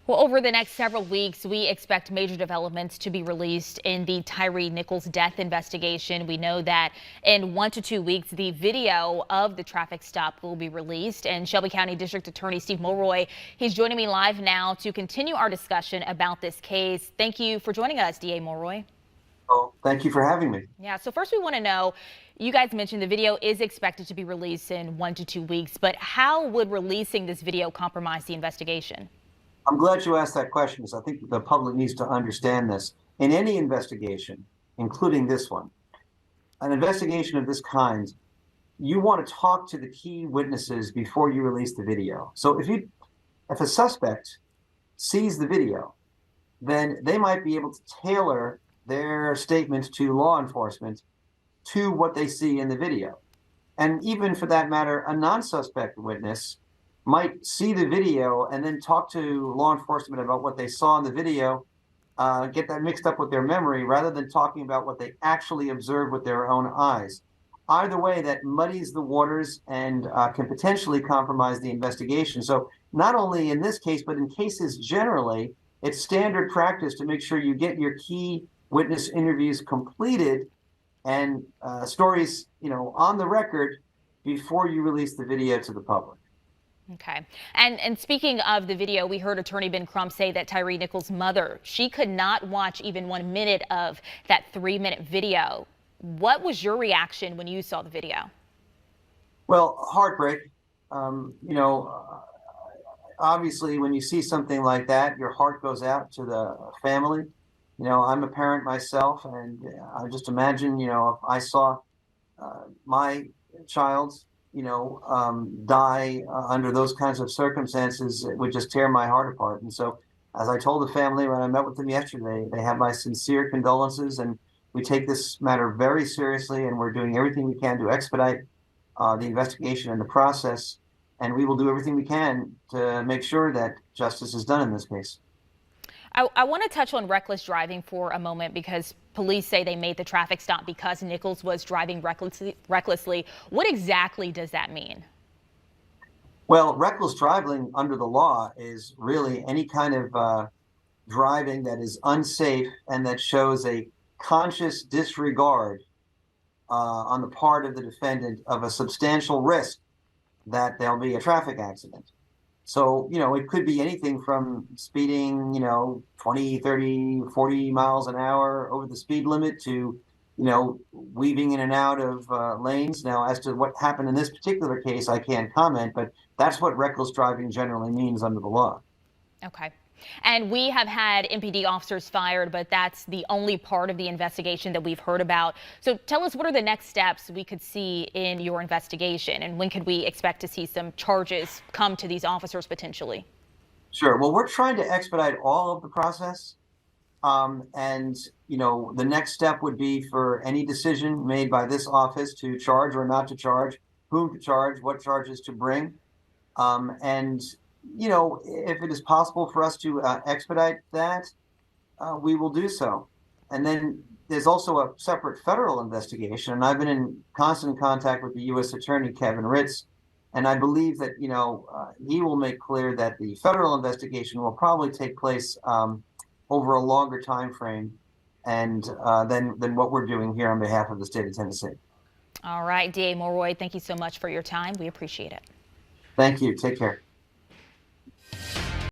Well, over the next several weeks, we expect major developments to be released in the Tyre Nichols death investigation. We know that in 1 to 2 weeks, the video of the traffic stop will be released. And Shelby County District Attorney Steve Mulroy, he's joining me live now to continue our discussion about this case. Thank you for joining us, DA Mulroy. Oh, thank you for having me. Yeah, so first we want to know, you guys mentioned the video is expected to be released in 1 to 2 weeks, but how would releasing this video compromise the investigation? I'm glad you asked that question because I think the public needs to understand this. In any investigation, including this one, an investigation of this kind, you want to talk to the key witnesses before you release the video. So if a suspect sees the video, then they might be able to tailor their statement to law enforcement to what they see in the video. And even for that matter, a non-suspect witness might see the video and then talk to law enforcement about what they saw in the video, get that mixed up with their memory rather than talking about what they actually observed with their own eyes. Either way, that muddies the waters and can potentially compromise the investigation. So not only in this case, but in cases generally, it's standard practice to make sure you get your key witness interviews completed and stories, on the record before you release the video to the public. Okay. And speaking of the video, we heard Attorney Ben Crump say that Tyre Nichols' mother, she could not watch even 1 minute of that 3-minute video. What was your reaction when you saw the video? Well, heartbreak. Obviously, when you see something like that, your heart goes out to the family. I'm a parent myself, and I just imagine, if I saw my child die under those kinds of circumstances, it would just tear my heart apart. And so, as I told the family when I met with them yesterday, they have my sincere condolences, and we take this matter very seriously, and we're doing everything we can to expedite the investigation and the process, and we will do everything we can to make sure that justice is done in this case. I want to touch on reckless driving for a moment because police say they made the traffic stop because Nichols was driving recklessly. What exactly does that mean? Well, reckless driving under the law is really any kind of driving that is unsafe and that shows a conscious disregard on the part of the defendant of a substantial risk that there'll be a traffic accident. So, it could be anything from speeding, 20, 30, 40 miles an hour over the speed limit to, weaving in and out of lanes. Now, as to what happened in this particular case, I can't comment, but that's what reckless driving generally means under the law. Okay. And we have had MPD officers fired, but that's the only part of the investigation that we've heard about. So tell us, what are the next steps we could see in your investigation, and when could we expect to see some charges come to these officers potentially? Sure. Well, we're trying to expedite all of the process. The next step would be for any decision made by this office to charge or not to charge, whom to charge, what charges to bring. If it is possible for us to expedite that, we will do so. And then there's also a separate federal investigation, and I've been in constant contact with the U.S. Attorney, Kevin Ritz, and I believe that, he will make clear that the federal investigation will probably take place over a longer time frame and than what we're doing here on behalf of the state of Tennessee. All right, DA Mulroy, thank you so much for your time. We appreciate it. Thank you. Take care.